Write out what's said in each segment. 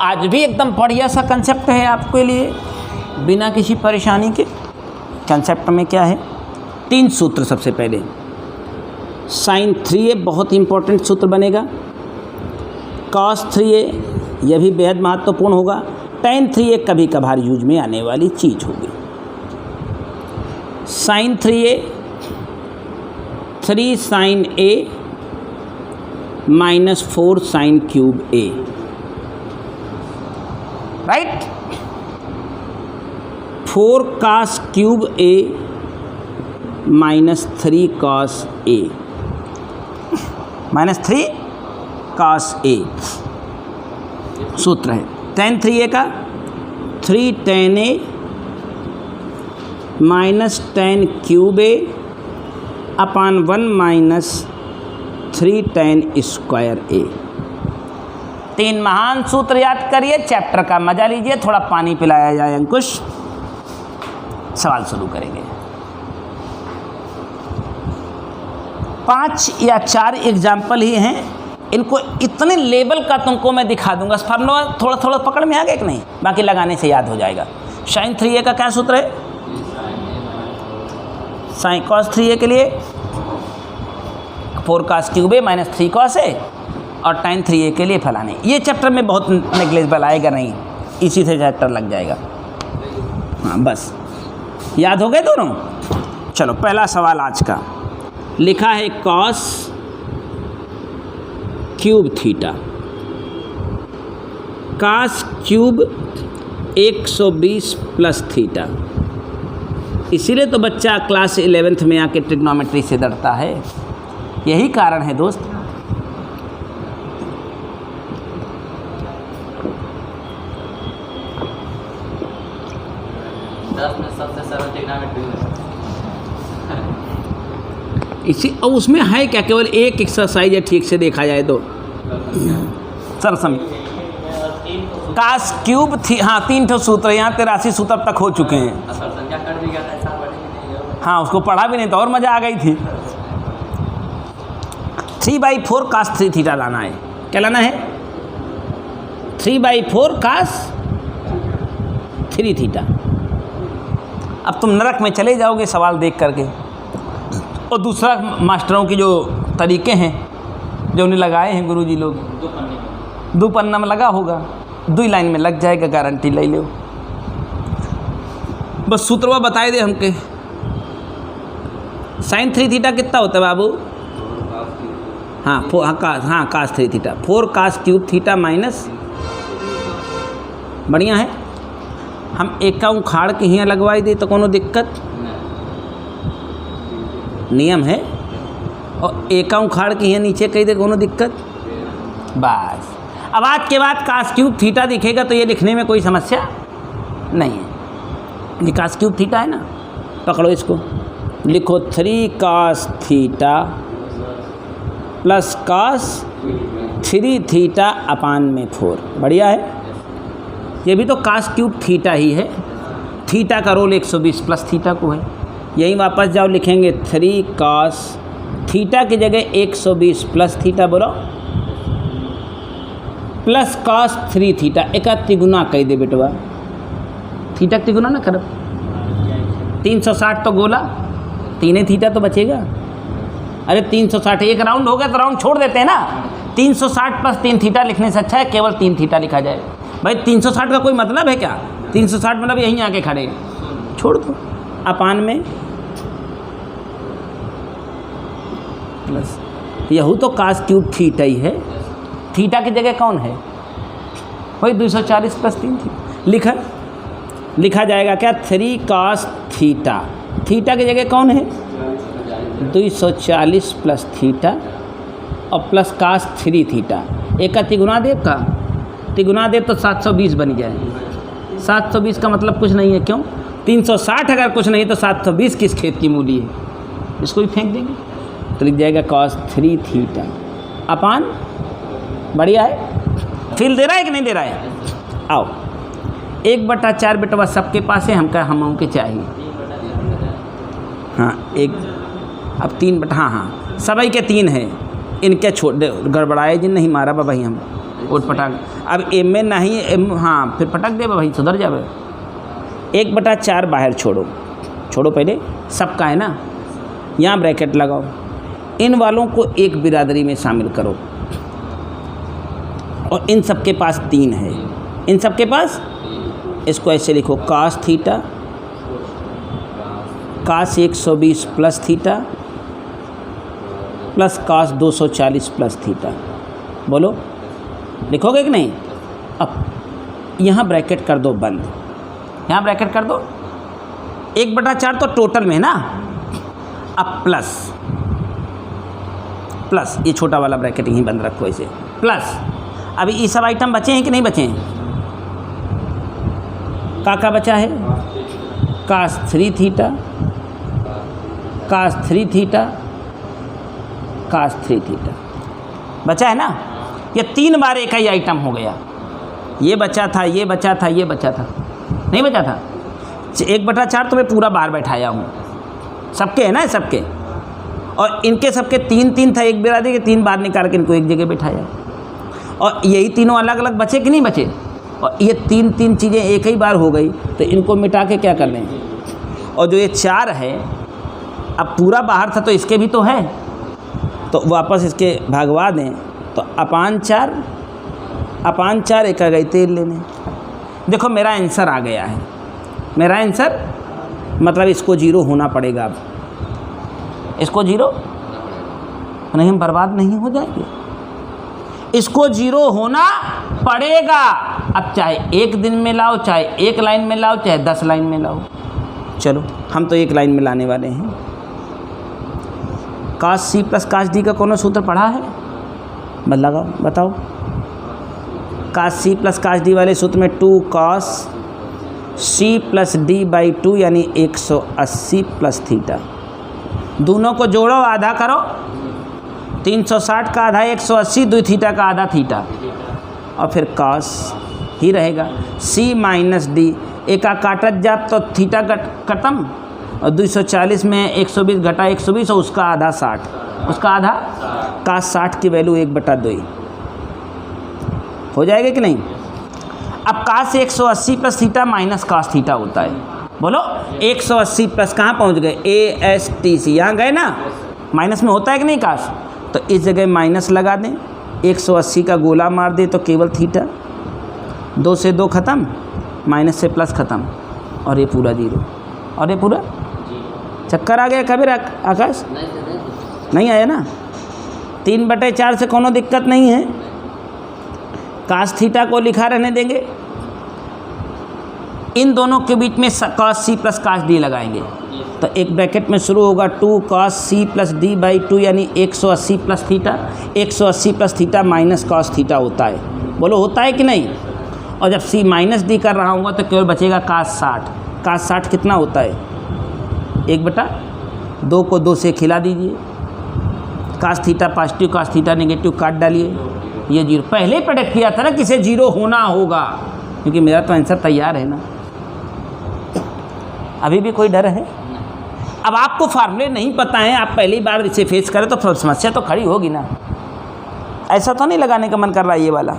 आज भी एकदम बढ़िया सा कंसेप्ट है आपके लिए, बिना किसी परेशानी के। कंसेप्ट में क्या है, 3 सूत्र। सबसे पहले sin 3a बहुत इंपॉर्टेंट सूत्र बनेगा, cos 3a यह भी बेहद महत्वपूर्ण होगा, tan 3a कभी कभार यूज में आने वाली चीज़ होगी। sin 3a 3 sin a minus 4 sin cube a, right. 4 cos cube a minus 3 cos a, minus 3 cos a सूत्र है। tan 3a का 3 tan a minus tan cube a upon 1 minus 3 tan square a। 3 महान सूत्र याद करिए, chapter का मजा लीजिए, थोड़ा पानी पिलाया जाए। अंकुश, सवाल शुरू करेंगे। 5 या 4 एग्जाम्पल ही हैं, इनको इतने लेवल का तुमको मैं दिखा दूंगा। फार्मूला थोड़ा थोड़ा पकड़ में आ गया कि नहीं, बाकी लगाने से याद हो जाएगा। sin 3a का क्या सूत्र है, sin cos 3a के लिए 4 cos cube a minus 3 cos a, और tan 3a के लिए फलाने। ये चैप्टर में बहुत नेग्लेक्टेबल आएगा नहीं, इसी से चैप्टर लग जाएगा। हाँ बस याद हो गए दोनों। चलो पहला सवाल आज का लिखा है cos cube theta, cos cube 120 plus theta. इसीलिए तो बच्चा क्लास 11th में आके ट्रिग्नोमेट्री से डरता है, यही कारण है दोस्त। सबसे सरल ट्रिग्नोमेट्री इसी, और उसमें है क्या, केवल एक एक्सरसाइज है, ठीक से देखा जाए तो। सर समझ, cos क्यूब थी, हाँ 3 ठो सूत्र, यहाँ 83 सूत्र अब तक हो चुके हैं। हाँ उसको पढ़ा भी नहीं तो और मज़ा आ गई थी। 3/4 cos 3 थीटा लाना है। क्या लाना है, 3/4 cos 3 थीटा। अब तुम नरक में चले जाओगे सवाल देख करके। और दूसरा मास्टरों की जो तरीके हैं जो उन्हें लगाए हैं गुरुजी लोग, 2 पन्ना में लगा होगा, 2 लाइन में लग जाएगा, गारंटी ले लो। बस सूत्रवा बताए दे हमके। sin 3 थीटा कितना होता है बाबू, हाँ cos 3 theta, 4 cos cube theta minus, बढ़िया है। हम एक का उखाड़ के यहाँ लगवाई दे तो कोनो दिक्कत, नियम है। और एक का उखाड़ के यहाँ नीचे कही दे कोनो दिक्कत, बस। अब आज के बाद cos क्यूब थीटा दिखेगा तो ये लिखने में कोई समस्या नहीं है। ये cos क्यूब थीटा है ना, पकड़ो इसको, लिखो 3 cos theta plus cos 3 theta upon में 4। बढ़िया है, ये भी तो cos क्यूब थीटा ही है। थीटा का रोल 120 प्लस थीटा को है। यहीं वापस जाओ, लिखेंगे 3 cos थीटा की जगह 120 प्लस थीटा, बोलो, प्लस cos 3 थीटा। एक तिगुना कह दे बेटवा, थीटा तिगुना ना कर, 360 तो गोला, 3 थीटा तो बचेगा। अरे 360 एक राउंड हो गया तो राउंड छोड़ देते हैं ना। 360 प्लस 3 थीटा लिखने से अच्छा है केवल 3 थीटा लिखा जाए। भाई 360 का कोई मतलब है क्या, 360 मतलब यहीं आके खड़े, छोड़ दो। अपान में प्लस, यहू तो cos क्यूब थीटा ही है। थीटा की जगह कौन है, वही 240 प्लस 3 थीटा लिखा जाएगा। क्या, 3 cos थीटा, थीटा की जगह कौन है 240 प्लस थीटा और प्लस cos 3 थीटा। एक का तिगुना देव का, तिगुना देव तो 720 बन जाए। 720 का मतलब कुछ नहीं है, क्यों, 360 अगर कुछ नहीं तो 720 किस खेत की मूली है, इसको भी फेंक देंगे तो लिख जाएगा cos 3 थीटा अपान, बढ़िया है। फील दे रहा है कि नहीं दे रहा है। आओ 1/4 बेटवा सबके पास है, हम के चाहिए। हाँ एक, अब 3 सभी के 3 है, इनके छोड़ गड़बड़ाए जिन नहीं मारा बाबा ही हम उठ पटांग। अब एम में नहीं एम, हाँ फिर पटक दे भाई, सुधर जावे। 1/4 बाहर छोड़ो, छोड़ो पहले, सबका है ना, यहाँ ब्रैकेट लगाओ, इन वालों को एक बिरादरी में शामिल करो और इन सब के पास 3 है, इन सब के पास, इसको ऐसे लिखो cos theta cos 120 plus theta plus cos 240 plus theta. बोलो लिखोगे कि नहीं? अब यहाँ ब्रैकेट कर दो बंद, यहाँ ब्रैकेट कर दो, 1/4 तो टोटल में है ना। अब प्लस प्लस, ये छोटा वाला ब्रैकेट यहीं बंद रखो ऐसे, प्लस अभी ये सब आइटम बचे हैं कि नहीं बचे हैं? का बचा है? Cos 3 theta cos 3 theta cos 3 theta बचा है ना। ये 3 बार एक ही आइटम हो गया, ये बचा था, ये बचा था, ये बचा था, नहीं बचा था। 1/4 तो मैं पूरा बाहर बैठाया हूँ, सबके है ना, सबके, और इनके सबके 3 था, एक बिरादरी के 3 बार निकाल के इनको एक जगह बैठाया, और यही तीनों अलग अलग बचे कि नहीं बचे? और ये 3 चीज़ें एक ही बार हो गई, तो इनको मिटा के क्या कर लें? और जो ये 4 है, अब पूरा बाहर था तो इसके भी तो है, तो वापस इसके भागवा दें, तो अपान 4 एक आ गई तेल लेने। देखो मेरा आंसर आ गया है, मेरा आंसर मतलब इसको 0 होना पड़ेगा। अब इसको 0 नहीं, हम बर्बाद नहीं हो जाएंगे, इसको 0 होना पड़ेगा। अब चाहे 1 दिन में लाओ, चाहे 1 लाइन में लाओ, चाहे 10 लाइन में लाओ, चलो हम तो 1 लाइन में लाने वाले हैं। कास सी प्लस कास डी का कौन सूत्र पढ़ा है? बस लगाओ, बताओ। कास सी प्लस कास डी वाले सूत्र में 2 cos C plus D by 2 यानी 180 प्लस थीटा। दोनों को जोड़ो, आधा करो, 360 का आधा 180, 2 थीटा का आधा थीटा, और फिर कास ही रहेगा। सी माइनस डी, एक का काटत जाप तो थीटा खत्म, और 240 में 120 घटा 120 और उसका आधा 60, उसका आधा कास 60 की वैल्यू 1/2 हो जाएगा कि नहीं? अब cos 180 plus theta minus cos theta होता है। बोलो 180 प्लस कहाँ पहुँच गए? ASTC, यहाँ गए ना, माइनस में होता है कि नहीं कास? तो इस जगह माइनस लगा दें, 180 का गोला मार दें तो केवल थीटा, 2 से 2 ख़त्म, माइनस से प्लस ख़त्म, और ये पूरा 0, और ये पूरा चक्कर आ गया। कबीर आकाश नहीं आया ना? 3/4 से कोनो दिक्कत नहीं है, कास थीटा को लिखा रहने देंगे, इन दोनों के बीच में कास सी प्लस कास डी लगाएंगे, तो एक ब्रैकेट में शुरू होगा 2 cos C plus D by 2 यानी 180 plus theta, 180 plus theta minus cos theta होता है। बोलो होता है कि नहीं? और जब सी माइनस डी कर रहा हूँ तो केवल बचेगा कास 60। कास 60 कितना होता है? 1/2 को 2 से खिला दीजिए, cos theta positive cos theta negative काट डालिए, ये 0। पहले ही प्रेडिक्ट किया था ना कि इसे 0 होना होगा, क्योंकि मेरा तो आंसर तैयार है ना। अभी भी कोई डर है? अब आपको फार्मूले नहीं पता है, आप पहली बार इसे फेस करें तो समस्या तो खड़ी होगी ना। ऐसा तो नहीं लगाने का मन कर रहा है, ये वाला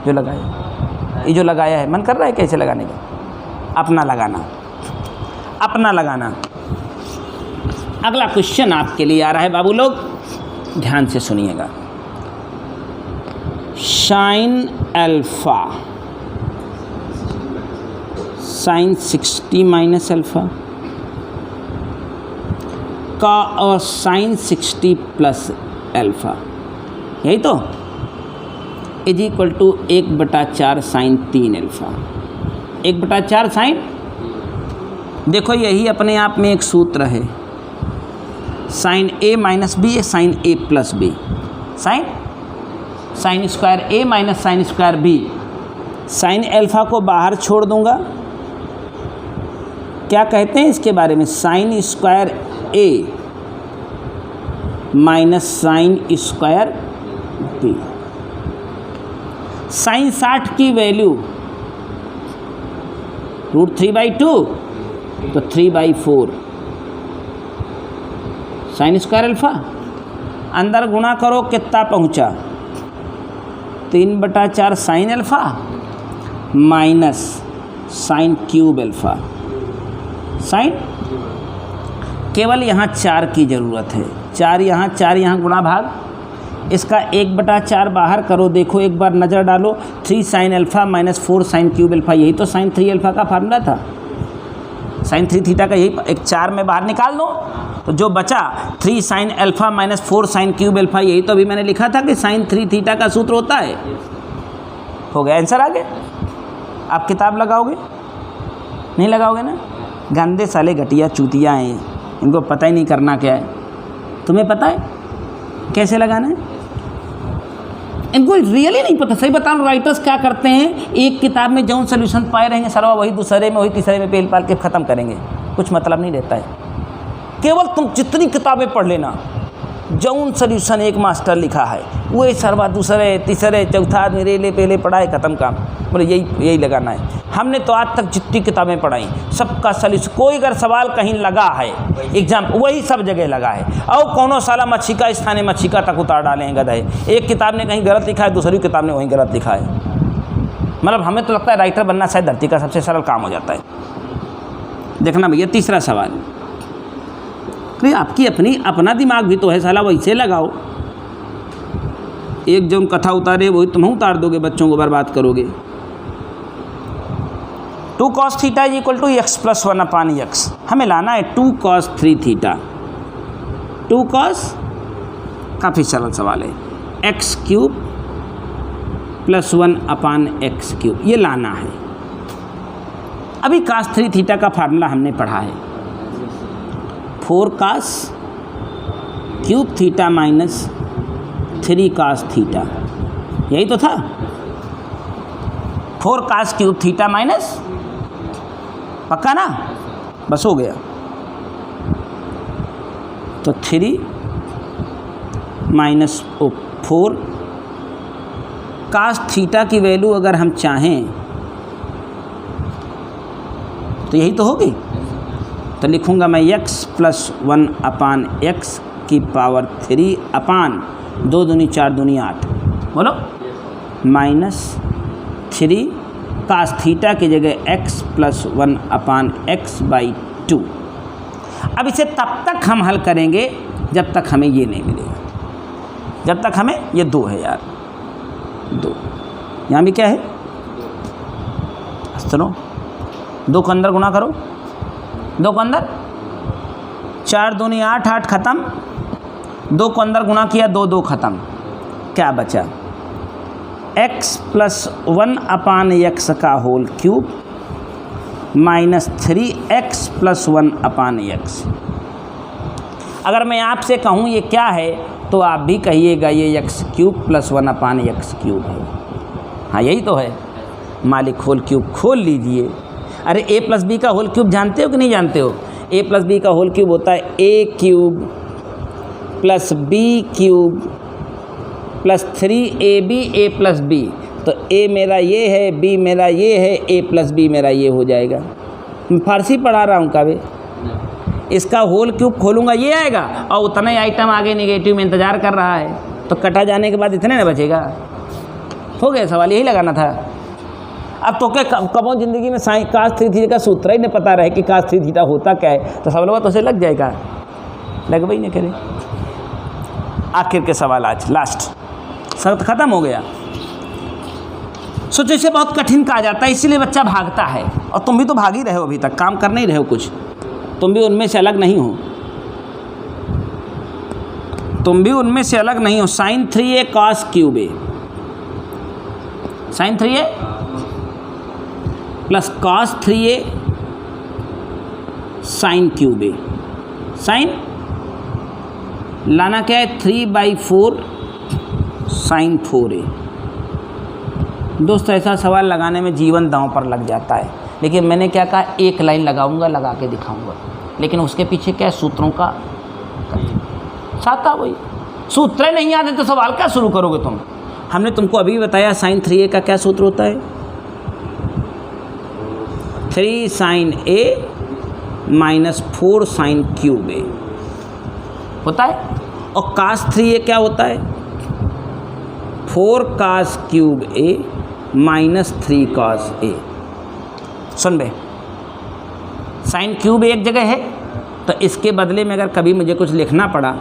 जो लगाया, ये जो लगाया है मन कर रहा है कैसे लगाने का? अपना लगाना, अपना लगाना। अगला क्वेश्चन आपके लिए आ रहा है बाबू लोग, ध्यान से सुनिएगा। Sine alpha sine 60 minus alpha का और साइन 60 प्लस अल्फ़ा, यही तो, is equal to 1/4 sine 3 alpha. 1/4 sine, देखो यही अपने आप में एक सूत्र है, साइन ए माइनस बी है sine A plus B, sine square A minus sine square B. Sine alpha को बाहर छोड़ दूंगा, क्या कहते हैं इसके बारे में? Sine square A minus sine square B. Sine 60 की वैल्यू √3/2 तो 3/4 साइन स्क्वायर अल्फ़ा, अंदर गुणा करो कितना पहुंचा 3/4 sine alpha minus sine cube alpha. Sine केवल यहाँ 4 की ज़रूरत है, 4 यहाँ गुणा भाग, इसका 1/4 बाहर करो। देखो एक बार नज़र डालो, 3 sign alpha minus 4 sign cube alpha, यही तो साइन 3 अल्फ़ा का फार्मूला था। साइन 3 थीटा का यही, एक 4 में बाहर निकाल दो तो जो बचा 3 sign alpha minus 4 sign cube alpha, यही तो अभी मैंने लिखा था कि साइन 3 थीटा का सूत्र होता है। हो गया आंसर, आ गया। आप किताब लगाओगे? नहीं लगाओगे ना? गंदे साले घटिया चूतिया हैं, इनको पता ही नहीं करना क्या है। तुम्हें पता है कैसे लगाना है? इनको रियली नहीं पता। सही बताओ, राइटर्स क्या करते हैं, एक किताब में जौन सोल्यूशन पाए रहेंगे सरवा वही दूसरे में, वही तीसरे में पेल पाल के ख़त्म करेंगे। कुछ मतलब नहीं रहता है। केवल तुम जितनी किताबें पढ़ लेना, जौन सोल्यूशन एक मास्टर लिखा है वही सरवा दूसरे तीसरे चौथा आदमी रेले पेले पढ़ाए, ख़त्म काम। बोले यही लगाना है। हमने तो आज तक जितनी किताबें पढ़ाई सबका सोल्यूशन, कोई अगर सवाल कहीं लगा है एग्जाम, वही सब जगह लगा है। और कौनो साला मच्छिका स्थाने मच्छिका तक उतार डाले हैं गधे। एक किताब ने कहीं गलत लिखा है, दूसरी किताब ने वहीं गलत लिखा है। मतलब हमें तो लगता है राइटर बनना शायद धरती का सबसे सरल काम हो जाता है। देखना भैया तीसरा सवाल, आपकी अपना दिमाग भी तो है साला, वैसे लगाओ। एक जो कथा उतारे वही तुम उतार दोगे, बच्चों को बर्बाद करोगे। 2 cos theta is equal to x + 1/x। हमें लाना है 2 cos 3 थीटा। 2 cos काफ़ी सरल सवाल है, x³ + 1/x³, ये लाना है। अभी cos 3 थीटा का फार्मूला हमने पढ़ा है, 4 cos cube theta minus 3 cos theta, यही तो था। 4 cos क्यूब थीटा माइनस, पक्का ना? बस हो गया। तो 3 माइनस 4 cos थीटा की वैल्यू अगर हम चाहें तो यही तो होगी। तो लिखूँगा मैं x + 1/x की पावर 3 अपान 2 दूनी 4 दूनी 8, बोलो, माइनस 3 cos थीटा की जगह x + 1/x/2। अब इसे तब तक हम हल करेंगे जब तक हमें ये नहीं मिलेगा, जब तक हमें ये 2 है यार, 2 यहाँ भी क्या है, सुनो, 2 को अंदर गुना करो, 2 को अंदर 4 दूनी 8, 8 ख़त्म, 2 को अंदर गुना किया, 2 2 ख़त्म, क्या बचा, x + 1/x का whole cube minus 3x + 1/x। अगर मैं आपसे कहूँ ये क्या है तो आप भी कहिएगा ये x³ + 1/x³ है। हाँ यही तो है। मालिक होल क्यूब खोल लीजिए। अरे a + b का होल क्यूब जानते हो कि नहीं जानते हो? a + b का होल क्यूब होता है a³ + b³ + 3ab a + b। तो a मेरा ये है, b मेरा ये है, a + b मेरा ये हो जाएगा। मैं फारसी पढ़ा रहा हूँ कावे, इसका होल क्यूब खोलूँगा ये आएगा और उतना ही आइटम आगे नेगेटिव में इंतज़ार कर रहा है, तो कटा जाने के बाद इतने ना बचेगा। हो गया सवाल, यही लगाना था। अब तो क्या कबों ज़िंदगी में साइन cos 3 थीटा का सूत्र ही नहीं पता रहे कि cos 3 थीटा होता क्या है, तो सब लोग तो उसे लग जाएगा, लग भाई नहीं करे। आखिर के सवाल आज लास्ट, शर्त ख़त्म हो गया। सोचो इसे बहुत कठिन कहा जाता है, इसीलिए बच्चा भागता है। और तुम भी तो भाग ही रहे हो, अभी तक काम कर नहीं रहे हो कुछ, तुम भी उनमें से अलग नहीं हो, तुम भी उनमें से अलग नहीं हो। sin 3a cos cube a, sin 3a plus cos 3a sin cube a। sin लाना क्या है, 3/4 sin 4a। दोस्तों ऐसा सवाल लगाने में जीवन दांव पर लग जाता है, लेकिन मैंने क्या कहा, एक लाइन लगाऊंगा, लगा के दिखाऊंगा, लेकिन उसके पीछे क्या है, सूत्रों का साथा। वही सूत्र नहीं याद है तो सवाल क्या शुरू करोगे तुम? हमने तुमको अभी बताया sin 3a का क्या सूत्र होता है, 3 sin a - 4 sin cube a होता है। और cos 3a क्या होता है, 4 cos क्यूब ए माइनस 3 cos ए। सुन बे, साइन क्यूब एक जगह है, तो इसके बदले में अगर कभी मुझे कुछ लिखना पड़ा,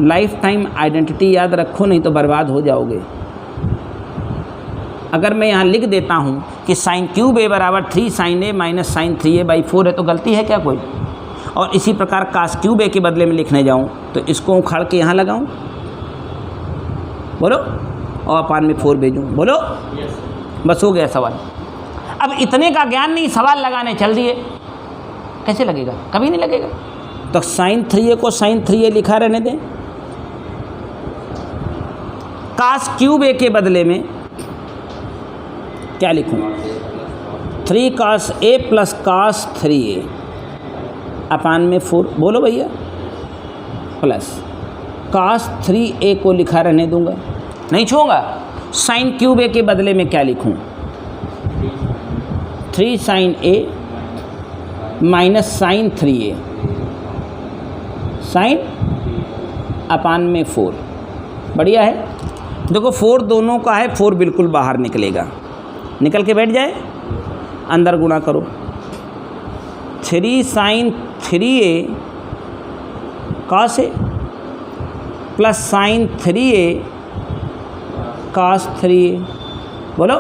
लाइफ टाइम आइडेंटिटी याद रखो, नहीं तो बर्बाद हो जाओगे। अगर मैं यहाँ लिख देता हूँ कि साइन क्यूब ए बराबर 3 sin ए माइनस साइन 3a/4 है, तो गलती है क्या कोई? और इसी प्रकार कास क्यूब ए के बदले में लिखने जाऊँ तो इसको उखाड़ के यहाँ लगाऊँ, बोलो, और अपान में 4 भेजूँ, बोलो, बस हो गया सवाल। अब इतने का ज्ञान नहीं, सवाल लगाने चल दिए, कैसे लगेगा? कभी नहीं लगेगा। तो साइन 3a को साइन 3a लिखा रहने दें, कास क्यूब ए के बदले में क्या लिखूं? 3 cos a plus cos 3a अपान में 4, बोलो भैया, प्लस cos 3a को लिखा रहने दूंगा, नहीं छूँगा। साइन क्यूब ए के बदले में क्या लिखूं? 3 sin a minus sine 3a sine upon में 4। बढ़िया है। देखो 4 दोनों का है, 4 बिल्कुल बाहर निकलेगा, निकल के बैठ जाए, अंदर गुणा करो। 3 sin 3a cos a plus sine 3a cos 3a, बोलो,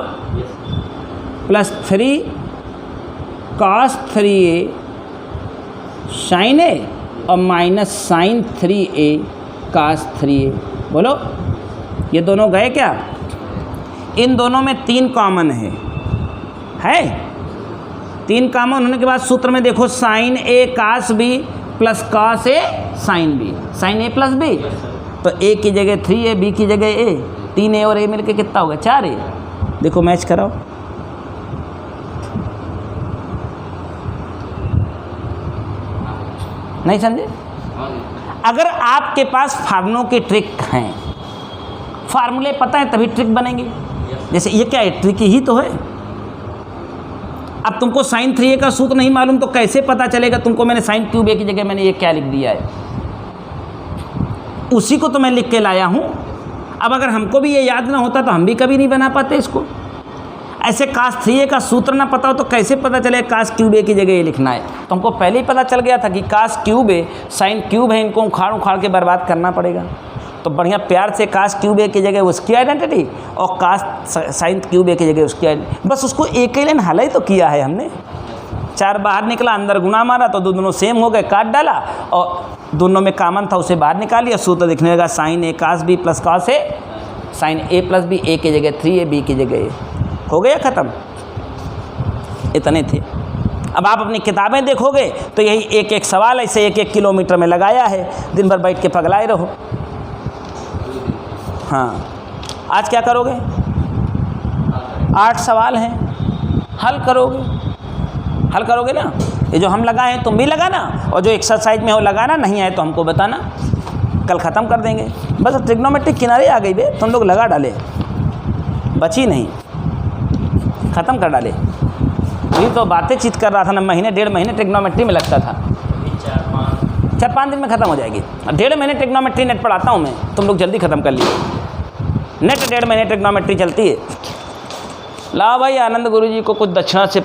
plus 3 cos 3a sin a और minus sine 3a cos 3a, बोलो। ये दोनों गए क्या? इन दोनों में 3 कॉमन है 3 कॉमन होने के बाद सूत्र में देखो, sign A cos B plus cos A sine B, sign A plus B, तो ए की जगह 3a, बी की जगह a, 3a और a मिलके कितना होगा? 4a। देखो मैच कराओ, नहीं समझे? अगर आपके पास फार्मूलों की ट्रिक हैं, फार्मूले पता है तभी ट्रिक बनेंगे। जैसे ये क्या है? ट्रिक ही तो है। अब तुमको साइन 3a का सूत्र नहीं मालूम तो कैसे पता चलेगा तुमको? मैंने साइन क्यूब ए की जगह मैंने ये क्या लिख दिया है, उसी को तो मैं लिख के लाया हूँ। अब अगर हमको भी ये याद ना होता तो हम भी कभी नहीं बना पाते इसको। ऐसे कास 3a का सूत्र ना पता हो तो कैसे पता चले कास क्यूब ए की जगह ये लिखना है? तो हमको पहले ही पता चल गया था कि कास क्यूब ए साइन क्यूब है, इनको उखाड़ उखाड़ के बर्बाद करना पड़ेगा। तो बढ़िया प्यार से कास क्यूब ए की जगह उसकी आइडेंटिटी और कास साइन क्यूब ए की जगह उसकी आइडेंटिटी, बस उसको एक ही लाइन हल ही तो किया है हमने। 4 बाहर निकला, अंदर गुना मारा तो दोनों सेम हो गए, काट डाला और दोनों में कॉमन था उसे बाहर निकाल लिया। सूत्र दिखने लगा sign A cos B plus cos A, sign A plus B, ए की जगह 3a, बी की जगह a, हो गया ख़त्म। इतने थे। अब आप अपनी किताबें देखोगे तो यही एक एक सवाल ऐसे 1-1 किलोमीटर में लगाया है, दिन भर बैठ के पगलाए रहो। हाँ, आज क्या करोगे? 8 सवाल हैं, हल करोगे ना? ये जो हम लगाए हैं तुम भी लगाना, और जो एक्सरसाइज में हो लगाना, नहीं आए तो हमको बताना, कल ख़त्म कर देंगे। बस ट्रिग्नोमेट्री किनारे आ गई बे, तुम लोग लगा डाले, बची नहीं, ख़त्म कर डाले। ये तो बातें चित कर रहा था ना, महीने 1.5 महीने ट्रिग्नोमेट्री में लगता था, 4-5 दिन में ख़त्म हो जाएगी। 1.5 महीने ट्रिग्नोमेट्री नेट पढ़ाता हूँ मैं, तुम लोग जल्दी ख़त्म कर लिए। नेट 1.5 महीने ट्रिग्नोमेट्री चलती है। लाओ भाई, आनंद गुरु जी को कुछ दक्षिणा से